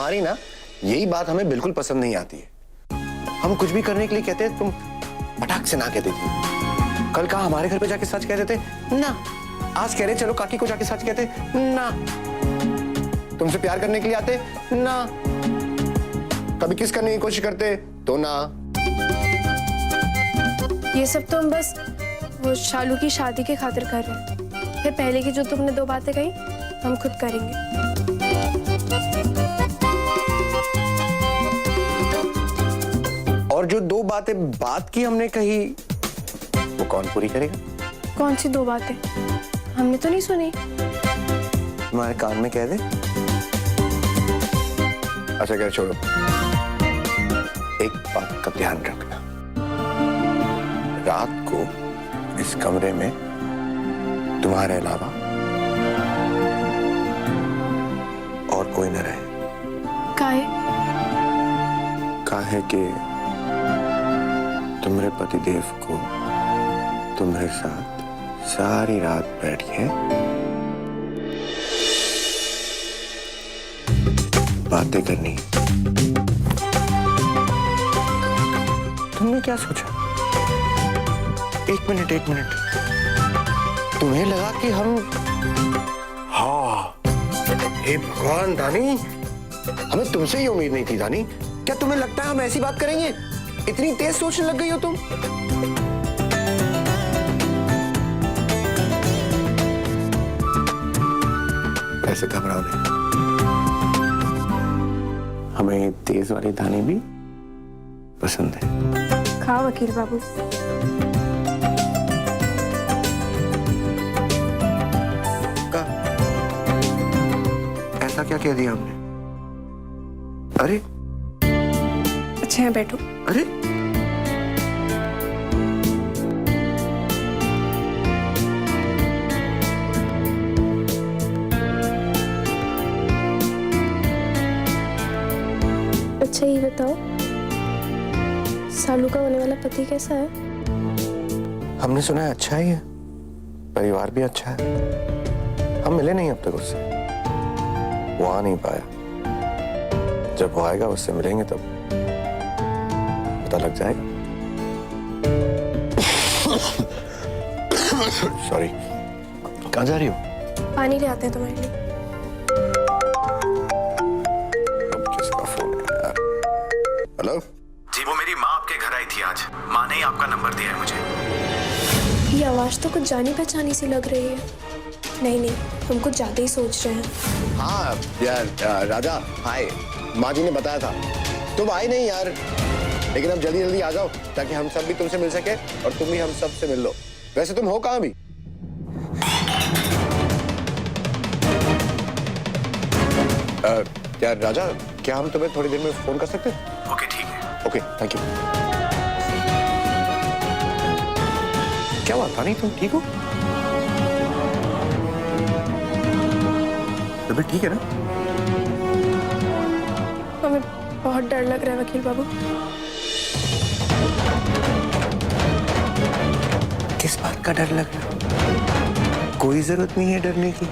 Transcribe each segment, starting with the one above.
तुम्हारी ना यही बात हमें बिल्कुल पसंद नहीं आती है। हम कुछ भी करने के लिए कहते हैं, तुम पटाख से ना कह देती। कल कहा हमारे घर पे जाके सच कह देते ना, आज कह रहे चलो काकी को जाके सच कहते ना, तुमसे प्यार करने के लिए आते ना, कभी किस करने की कोशिश करते तो ना। ये सब तो हम बस वो शालू की शादी के खातिर कर रहे हैं। फिर पहले की जो तुमने 2 बातें कही हम खुद करेंगे। और जो 2 बातें बात की हमने कही वो कौन पूरी करेगा? कौन सी 2 बातें? हमने तो नहीं सुनी। तुम्हारे कान में कह दे। अच्छा क्या, छोड़ो। एक बात का ध्यान रखना, रात को इस कमरे में तुम्हारे अलावा और कोई न रहे। काहे? काहे कि तुम्हारे पतिदेव को तुम्हारे साथ सारी रात बैठ के बातें करनी। तुमने क्या सोचा? एक मिनट तुम्हें लगा कि हम, हाँ, हे भगवान दानी, हमें तुमसे ही उम्मीद नहीं थी दानी। क्या तुम्हें लगता है हम ऐसी बात करेंगे? इतनी तेज सोचने लग गई हो तुम। ऐसे घबराओ नहीं, हमें तेज वाली दानी भी पसंद है। खाओ वकील बाबू। ऐसा क्या कह दिया हमने? अरे अच्छा है, बैठो। अरे अच्छा ये बताओ, सालू का होने वाला पति कैसा है? हमने सुना है अच्छा ही है, परिवार भी अच्छा है। हम मिले नहीं अब तक उससे, वो आ नहीं पाया। जब वो आएगा उससे मिलेंगे तब पता लग जाएगा। सॉरी, कहाँ जा रही हो? पानी ले आते हैं तुम्हारे लिए। अब किसका फोन है यार? हेलो जी, वो मेरी माँ आपके घर आई थी आज। माँ ने ही आपका नंबर दिया है मुझे। ये आवाज तो कुछ जानी पहचानी सी लग रही है। नहीं, हम कुछ ज्यादा ही सोच रहे हैं। हाँ यार, राजा हाय, माँ जी ने बताया था। तुम आई नहीं यार, लेकिन अब जल्दी जल्दी आ जाओ ताकि हम सब भी तुमसे मिल सके और तुम भी हम सब से मिल लो। वैसे तुम हो कहाँ भी? यार राजा, क्या हम तुम्हें थोड़ी देर में फोन कर सकते हैं? ओके ठीक है। Okay, thank you. क्या हुआ था? नहीं तुम ठीक हो? तबीयत ठीक है ना? हमें बहुत डर लग रहा है वकील बाबू। किस बात का डर लग रहा है? कोई जरूरत नहीं है डरने की।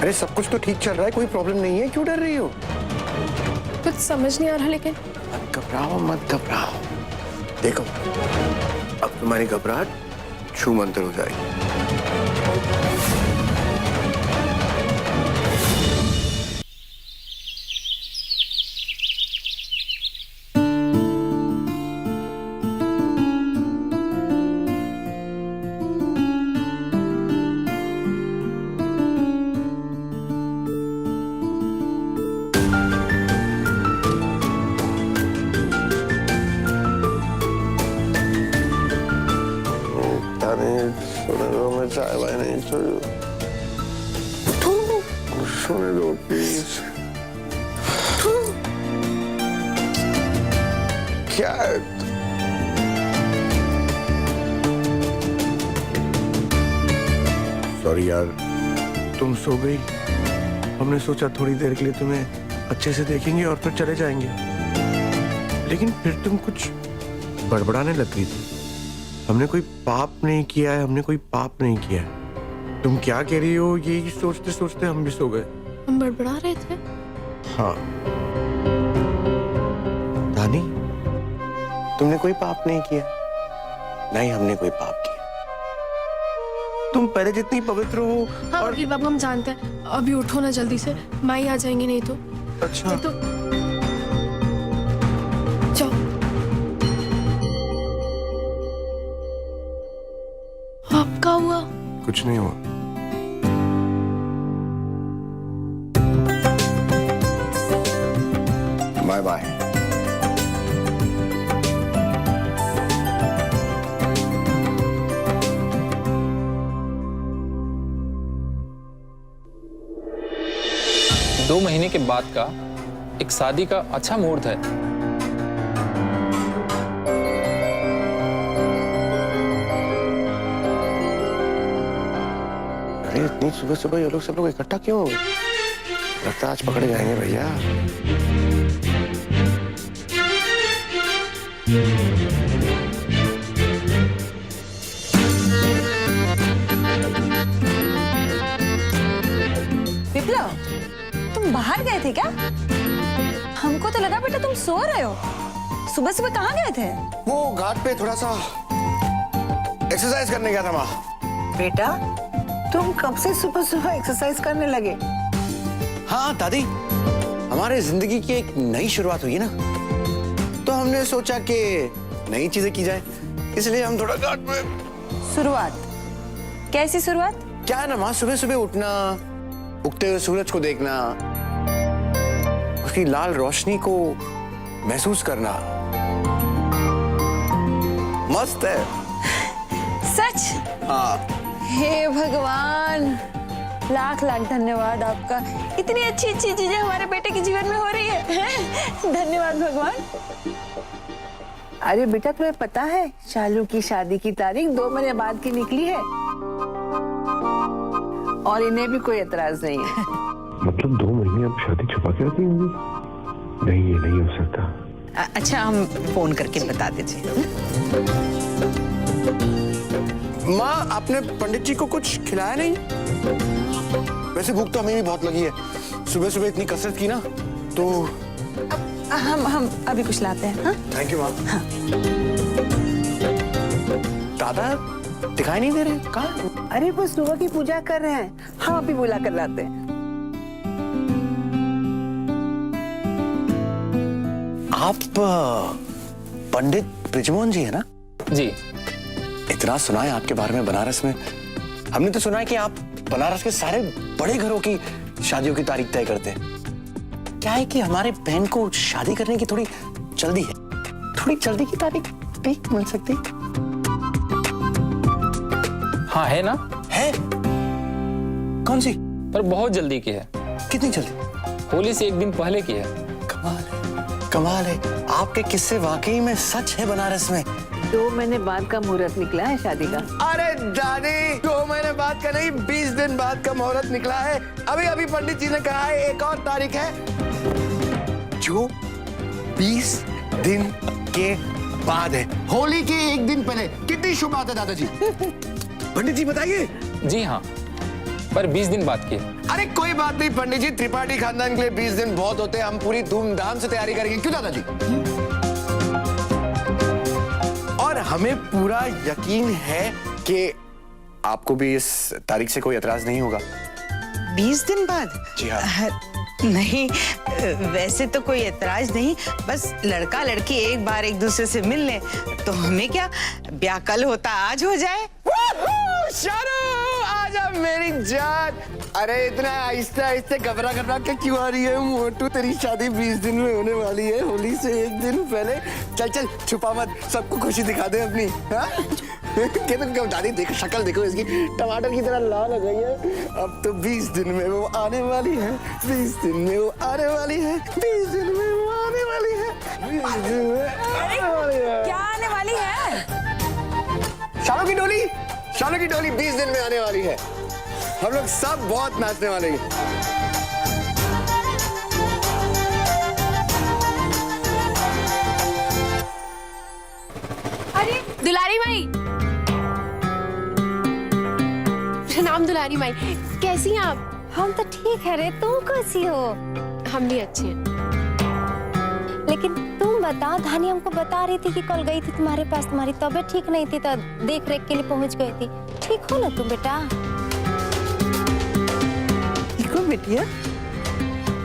अरे सब कुछ तो ठीक चल रहा है, कोई प्रॉब्लम नहीं है, क्यों डर रही हो? कुछ समझ नहीं आ रहा, लेकिन मत घबराओ। देखो, अब तुम्हारी घबराहट छू मंतर हो जाएगी। चाय वाय नहीं चाहिए, सोने दो प्लीज। क्या सॉरी यार, तुम सो गई। हमने सोचा थोड़ी देर के लिए तुम्हें अच्छे से देखेंगे और फिर चले जाएंगे, लेकिन फिर तुम कुछ बड़बड़ाने लग गई थी। हमने कोई पाप नहीं किया है, हमने कोई पाप नहीं किया है। तुम क्या कह रही हो, यही सोचते सोचते हम भी सो गए। हम बड़बड़ा रहे थे। हाँ दानी, तुमने कोई पाप नहीं किया। नहीं, हमने कोई पाप किया। तुम पहले जितनी पवित्र हो। हाँ और वकील बाबू, हम जानते हैं। अभी उठो ना जल्दी से, माई आ जाएंगे नहीं तो। अच्छा नहीं तो जाओ। आपका हुआ? कुछ नहीं हुआ। Bye bye. दो महीने के बाद का एक शादी का अच्छा मुहूर्त है। अरे इतनी सुबह सुबह ये लोग सब लोग इकट्ठा क्यों हो गए? लगता है आज पकड़े जाएंगे भैया। विप्लव, तुम बाहर गए थे क्या? हमको तो लगा बेटा तुम सो रहे हो। सुबह सुबह कहाँ गए थे? वो घाट पे थोड़ा सा एक्सरसाइज करने गया था माँ। बेटा, तुम कब से सुबह सुबह एक्सरसाइज करने लगे? हाँ दादी, हमारे जिंदगी की एक नई शुरुआत हुई है ना, तो हमने सोचा कि नई चीजें की जाए, इसलिए हम थोड़ा घाट पे। शुरुआत? कैसी शुरुआत? क्या है ना माँ, सुबह सुबह उठना, उगते हुए सूरज को देखना, उसकी लाल रोशनी को महसूस करना, मस्त है। सच? हाँ। हे भगवान, लाख लाख धन्यवाद आपका। इतनी अच्छी अच्छी चीजें हमारे बेटे के जीवन में हो रही है। धन्यवाद भगवान। अरे बेटा, तुम्हें पता है शालू की शादी की तारीख 2 महीने बाद की निकली है और इन्हें भी कोई एतराज नहीं है। मतलब 2 महीने अब शादी छुपा के रखी होंगी? नहीं, ये नहीं हो सकता। अच्छा, हम फोन करके बता दीजिए। माँ, आपने पंडित जी को कुछ खिलाया नहीं? वैसे भूख तो हमें भी बहुत लगी है, सुबह सुबह इतनी कसरत की ना, तो हम अभी कुछ लाते हैं। हाँ? थैंक यू माँ। हाँ। दादा दिखाई नहीं दे रहे, कहाँ? अरे वो सुबह की पूजा कर रहे हैं, हम अभी बुला कर लाते हैं। आप पंडित ब्रिजमोहन जी है ना? जी। इतना सुना है आपके बारे में बनारस में। हमने तो सुना है कि आप बनारस के सारे बड़े घरों की शादियों की तारीख तय करते हैं। क्या है कि हमारे बहन को शादी करने की थोड़ी जल्दी है, थोड़ी जल्दी की तारीख भी मिल सकती है? हाँ है ना? है? कौन सी? पर बहुत जल्दी की है। कितनी जल्दी? होली से एक दिन पहले की है। कमाल है, कमाल है। आपके किस्से वाकई में सच है बनारस में। 2 महीने बाद का मुहूर्त निकला है शादी का। अरे दादी, 2 महीने बाद का नहीं, 20 दिन बाद का मुहूर्त निकला है। अभी अभी पंडित जी ने कहा है एक और तारीख है, जो 20 दिन के बाद है, होली के एक दिन पहले। कितनी शुभ बात है दादाजी। पंडित जी बताइए। जी हाँ, पर 20 दिन बाद की है। अरे कोई बात नहीं पंडित जी, त्रिपाठी खानदान के लिए 20 दिन बहुत होते हैं। हम पूरी धूमधाम से तैयारी करेंगे, क्यों दादाजी? और हमें पूरा यकीन है कि आपको भी इस तारीख से कोई एतराज नहीं होगा। 20 दिन बाद? जी हाँ। नहीं, वैसे तो कोई एतराज नहीं, बस लड़का लड़की एक बार एक दूसरे से मिल ले तो हमें क्या, ब्याह कल होता आज हो जाए। शारू, आजा मेरी जान। अरे इतना आहिस्ते आहिस्ते घबरा घबरा के क्यों आ रही है मोटू? तेरी शादी 20 दिन में होने वाली है, होली से एक दिन पहले। चल चल, छुपा मत, सबको खुशी दिखा दे अपनी। हाँ? तो दादी देखो, शक्ल देखो इसकी, टमाटर की तरह लाल हो गई है। अब तो 20 दिन में वो आने वाली है, 20 दिन में वो आने वाली है, 20 दिन में वो आने वाली है, 20 दिन में आने वाली है। क्या आने वाली है? शालू की डोली, शालू की डोली 20 दिन में आने वाली है। हम लोग सब बहुत नाचने वाले हैं। अरे दुलारी माई, प्रणाम दुलारी माई, कैसी हैं आप? हम तो ठीक है रे, तुम कैसी हो? हम भी अच्छे हैं। लेकिन तुम बताओ, धानी हमको बता रही थी कि कल गई थी तुम्हारे पास, तुम्हारी तबीयत ठीक नहीं थी तो देख रेख के लिए पहुंच गई थी। ठीक हो ना तुम बेटा? ठीक हो बेटिया?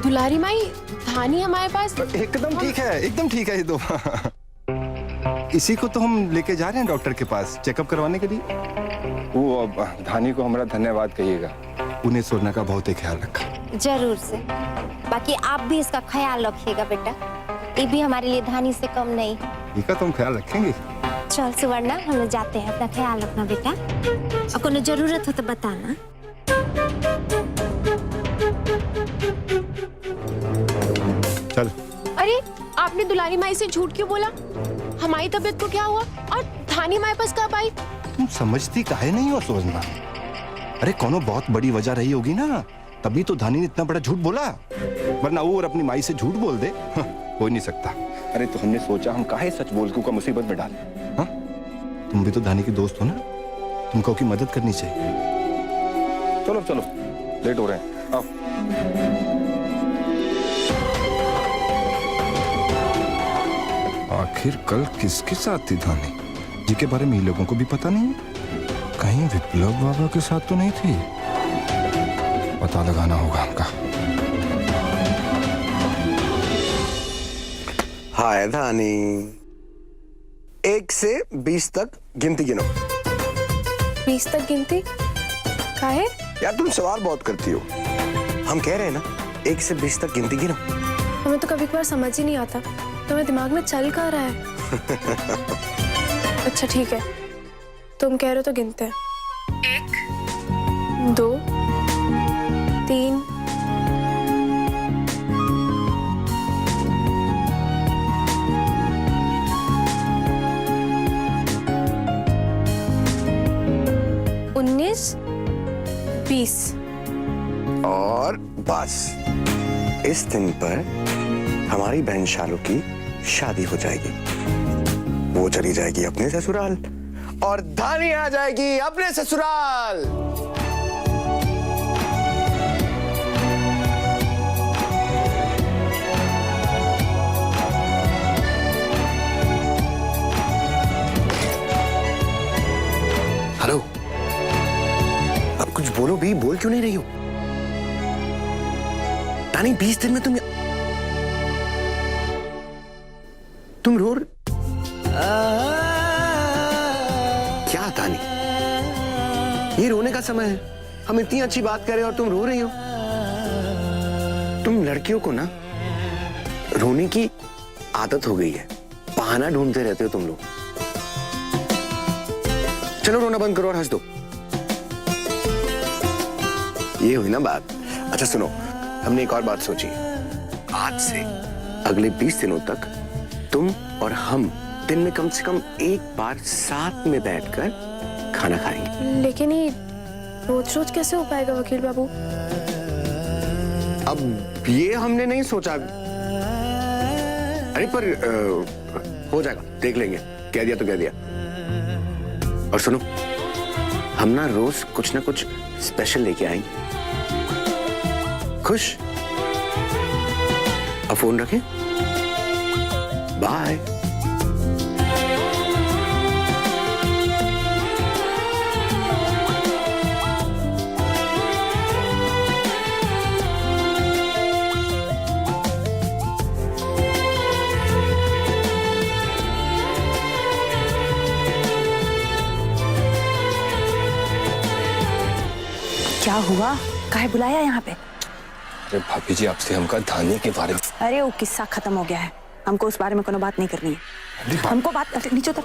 दुलारी माई, धानी हमारे पास एकदम ठीक है, एकदम ठीक है ये तो। इसी को तो हम लेके जा रहे हैं डॉक्टर के पास चेकअप करवाने के लिए। वो अब धानी को हमारा धन्यवाद कहिएगा। उन्हें सोना का बहुत ही ख्याल रखा। जरूर से। बाकी आप भी इसका ख्याल रखिएगा बेटा, ये भी हमारे लिए धानी से कम नहीं। ठीक है, तुम ख्याल रखेंगे। चल सुवर्णा, हम लोग जाते हैं, अपना ख्याल रखना बेटा। और कोनो जरूरत हो तो बताना। चल। अरे आपने दुलारी माई से झूठ क्यों बोला? हमारी तबीयत को क्या हुआ? और धानी हमारे पास कब आई? तुम समझती काहे नहीं हो सोचना? अरे कोनो बहुत बड़ी वजह रही होगी ना, तभी तो धानी ने इतना बड़ा झूठ बोला। वरना वो और अपनी माई से झूठ बोल दे, हो ही नहीं सकता। अरे तो हमने सोचा हम काहे सच बोल के मुसीबत में डालें। हाँ? तुम भी तो धानी की दोस्त हो ना, तुमको की मदद करनी चाहिए। चलो चलो, लेट हो रहे हैं, आओ। आखिर कल किसके साथ थी धानी, जिसके बारे में लोगों को भी पता नहीं? कहीं विप्लव बाबा के साथ तो नहीं थी? पता लगाना होगा हमका। हाय धानी, 1 से 20 तक गिनती गिनो। 20 तक गिनती? काहे? यार तुम सवाल बहुत करती हो। हम कह रहे हैं ना, 1 से 20 तक गिनती गिनो। हमें तो कभी कभार समझ ही नहीं आता, तुम्हें दिमाग में चल क्या रहा है? अच्छा ठीक है, तुम कह रहे हो तो गिनते हैं। 1 2 3 19 20। और बस इस दिन पर हमारी बहन शालू की शादी हो जाएगी। वो चली जाएगी अपने ससुराल और धानी आ जाएगी अपने ससुराल। हेलो, अब कुछ बोलो भी, बोल क्यों नहीं रही हो? धानी 20 दिन में तुम रो क्या धानी? ये रोने का समय है। हम इतनी अच्छी बात कर रहे हैं और तुम रो रही हो। तुम लड़कियों को ना रोने की आदत हो गई है, बहाना ढूंढते रहते हो तुम लोग। चलो रोना बंद करो और हंस दो। ये हुई ना बात। अच्छा सुनो, हमने एक और बात सोची। आज से अगले 20 दिनों तक तुम और हम दिन में कम से कम एक बार साथ में बैठकर खाना खाएंगे। लेकिन ये रोज रोज कैसे हो पाएगा वकील बाबू? अब ये हमने नहीं सोचा। अरे पर हो जाएगा, देख लेंगे। कह दिया तो कह दिया। और सुनो, हम ना रोज कुछ ना कुछ स्पेशल लेके आएंगे। खुश? अब फोन रखें, बाय। क्या हुआ? काहे बुलाया यहाँ पे? अरे भाभी जी, आपसे हमका धानी के बारे में। अरे वो किस्सा खत्म हो गया है, हमको उस बारे में कोनो बात नहीं करनी है। हमको बात नीचे उतर।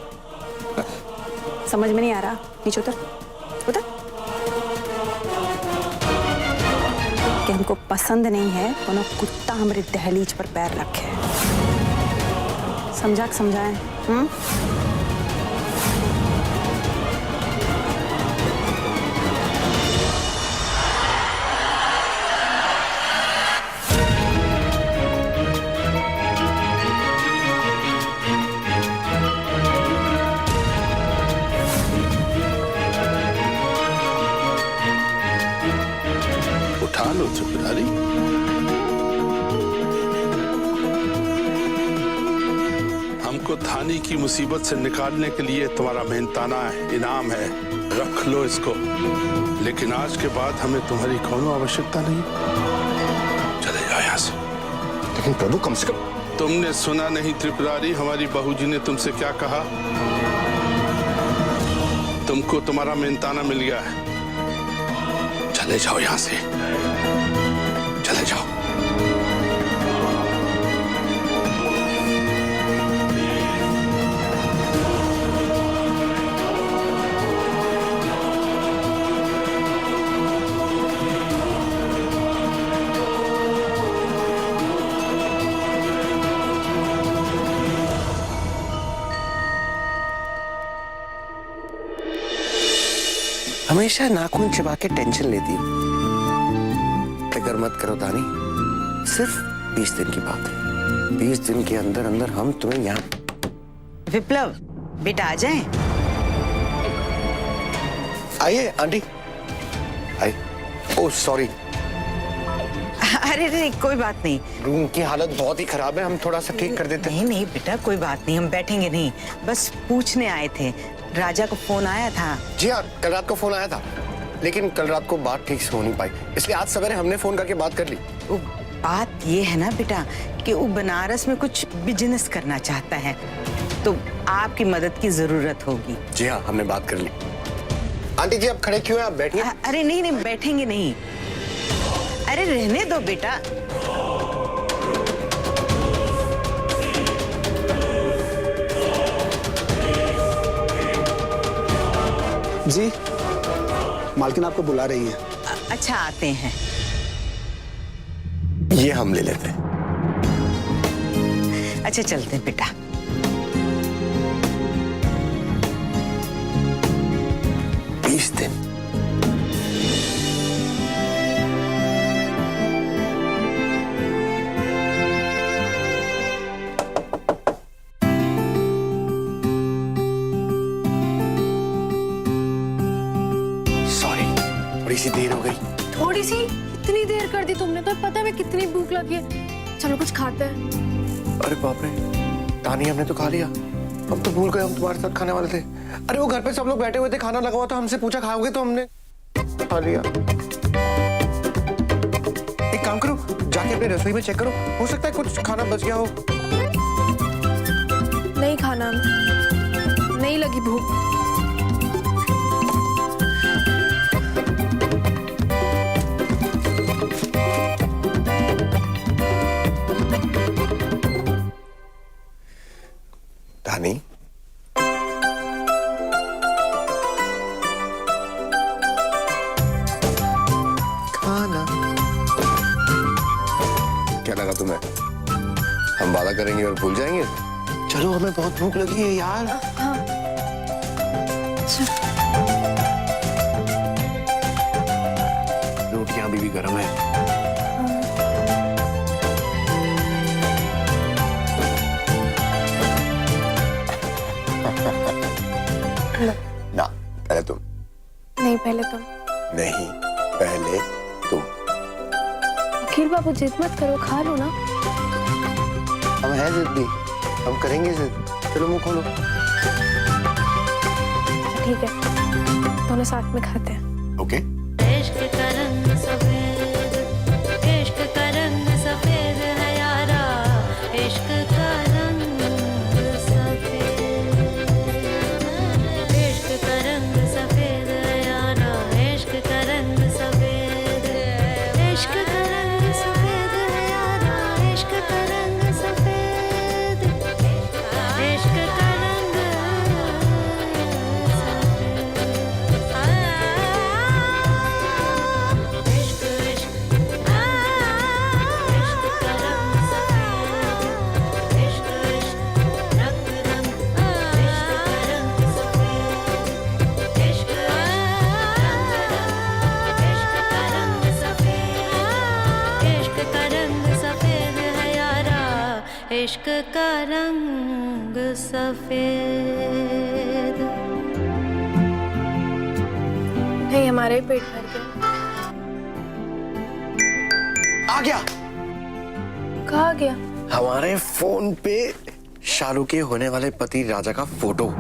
समझ में नहीं आ रहा, नीचे उतर, उतर। कि हमको पसंद नहीं है कोनो कुत्ता हमारे दहलीज पर पैर रखे। समझाएं? उठा लो चुपरारी। तुमको धानी की मुसीबत से निकालने के लिए तुम्हारा मेहनताना इनाम है, रख लो इसको। लेकिन आज के बाद हमें तुम्हारी कोनो आवश्यकता नहीं, चले जाओ यहाँ से। लेकिन प्रभु कम से कम तुमने सुना नहीं त्रिपुरारी, हमारी बहू जी ने तुमसे क्या कहा? तुमको तुम्हारा मेहनताना मिल गया है, चले जाओ यहाँ से, चले जाओ। हमेशा नाखून चिपा के टेंशन लेती हो। फिक्र मत करो दानी, सिर्फ 20 दिन की बात है। 20 दिन के अंदर अंदर हम तुम्हें यहाँ। विप्लव बेटा आ जाएं। आइए आंटी, आइए। ओह सॉरी, अरे अरे कोई बात नहीं, रूम की हालत बहुत ही खराब है, हम थोड़ा सा ठीक कर देते हैं। नहीं नहीं बेटा कोई बात नहीं, हम बैठेंगे नहीं, बस पूछने आए थे। राजा को फोन आया था। जी हाँ, कल रात को फोन आया था, लेकिन कल रात को बात ठीक से हो नहीं पाई, इसलिए आज सवेरे हमने फोन करके बात कर ली। वो बात ये है ना बेटा कि वो बनारस में कुछ बिजनेस करना चाहता है, तो आपकी मदद की जरूरत होगी। जी हाँ, हमने बात कर ली। आंटी जी आप खड़े क्यों हैं, आप बैठिए। अरे नहीं नहीं बैठेंगे नहीं, अरे रहने दो बेटा। जी मालकिन आपको बुला रही है। अच्छा आते हैं। ये हम ले लेते हैं। अच्छा चलते हैं बेटा। बीस दिन थोड़ी सी देर हो गई। थोड़ी सी? इतनी देर कर दी तुमने, तो पता है कितनी भूख लगी है। चलो कुछ खाते हैं। अरे बाप रे, तानी हमने तो खा लिया, हम तो भूल गए हम तुम्हारे साथ खाने वाले थे। अरे वो घर पे सब लोग बैठे हुए थे, खाना लगा हुआ था, हमसे पूछा खाओगे, तो हमने खा लिया। एक काम करो, जाके अपने रसोई में चेक करो, हो सकता है कुछ खाना बच गया हो। नहीं खाना, नहीं लगी भूख। धानी, खाना क्या लगा तुम्हें? हम वादा करेंगे और भूल जाएंगे? चलो हमें बहुत भूख लगी है यार। हाँ। रोटियां अभी भी गर्म है। ना, पहले तुम। नहीं पहले तुम। नहीं पहले तुम। अखिल बाबू जिद मत करो, खा लो ना। हम हैं जिद्दी, हम करेंगे जिद। चलो मुंह खोलो। ठीक है, दोनों साथ में खाते हैं। ओके। इश्क का रंग सफेद, इश्क का रंग सफेद है यारा, इश्क का रंग सफेद, इश्क का रंग सफेद है यारा, इश्क का रंग सफेद, इश्क का रंग सफेद है यारा, इश्क का रंग सफेद, इश्क का रंग इश्क का रंग सफेद। नहीं, हमारे ही पेट भर गया। आ गया। कहाँ गया? हमारे फोन पे शालू के होने वाले पति राजा का फोटो।